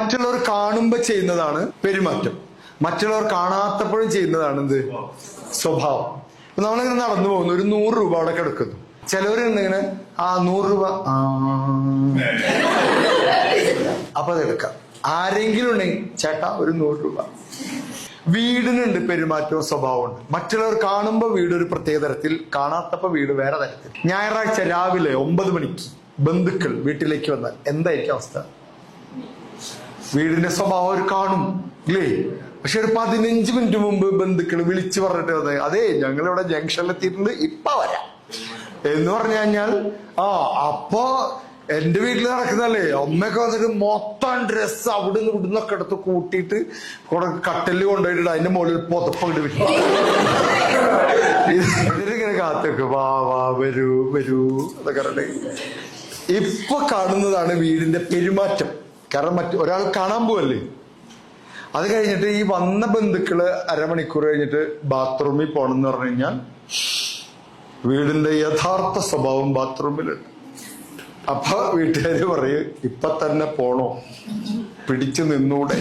മറ്റുള്ളവർ കാണുമ്പോ ചെയ്യുന്നതാണ് പെരുമാറ്റം, മറ്റുള്ളവർ കാണാത്തപ്പോഴും ചെയ്യുന്നതാണ് എന്ത്? സ്വഭാവം. നമ്മളിങ്ങനെ നടന്നു പോകുന്നു, ഒരു 100 രൂപ അവിടെ കിടക്കുന്നു. ചിലവരുണ്ടിങ്ങനെ 100 രൂപ അപ്പൊ അതെടുക്കാം. ആരെങ്കിലും ഉണ്ടെങ്കിൽ ചേട്ടാ ഒരു 100 രൂപ. വീടിനുണ്ട് പെരുമാറ്റവും സ്വഭാവമുണ്ട്. മറ്റുള്ളവർ കാണുമ്പോ വീട് ഒരു പ്രത്യേക തരത്തിൽ, കാണാത്തപ്പോ വീട് വേറെ തരത്തിൽ. ഞായറാഴ്ച രാവിലെ 9 മണിക്ക് ബന്ധുക്കൾ വീട്ടിലേക്ക് വന്നാൽ എന്തായിരിക്കും അവസ്ഥ? വീടിന്റെ സ്വഭാവം അവർ കാണും ഇല്ലേ? പക്ഷെ ഒരു 15 മിനിറ്റ് മുമ്പ് ബന്ധുക്കൾ വിളിച്ചു പറഞ്ഞിട്ട് വന്നത്, അതേ ഞങ്ങളിവിടെ ജംഗ്ഷനിൽ എത്തിയിട്ടുണ്ട്, ഇപ്പൊ വരാം എന്ന് പറഞ്ഞു കഴിഞ്ഞാൽ അപ്പൊ എന്റെ വീട്ടിൽ നടക്കുന്നല്ലേ, അമ്മയൊക്കെ വന്നിട്ട് മൊത്തം ഡ്രസ്സ് അവിടുന്ന് ഇവിടുന്നൊക്കെ എടുത്ത് കൂട്ടിയിട്ട് കട്ടലിൽ കൊണ്ടുപോയിട്ട് അതിന്റെ മുകളിൽ പുതപ്പങ്ങോട്ട് വിട്ടു. ഇതിലിങ്ങനെ കാത്തൊക്കെ വാ വരൂ വരൂ എന്നൊക്കെ പറഞ്ഞിട്ട് ഇപ്പൊ കാണുന്നതാണ് വീടിന്റെ പെരുമാറ്റം. കാരണം ഒരാൾ കാണാൻ പോവല്ലേ. അത് കഴിഞ്ഞിട്ട് ഈ വന്ന ബന്ധുക്കള് അരമണിക്കൂർ കഴിഞ്ഞിട്ട് ബാത്റൂമിൽ പോണെന്ന് പറഞ്ഞു കഴിഞ്ഞാൽ വീടിന്റെ യഥാർത്ഥ സ്വഭാവം ബാത്റൂമിലുണ്ട്. അപ്പൊ വീട്ടുകാര് പറയും, ഇപ്പൊ തന്നെ പോണോ, പിടിച്ചു നിന്നൂടെ?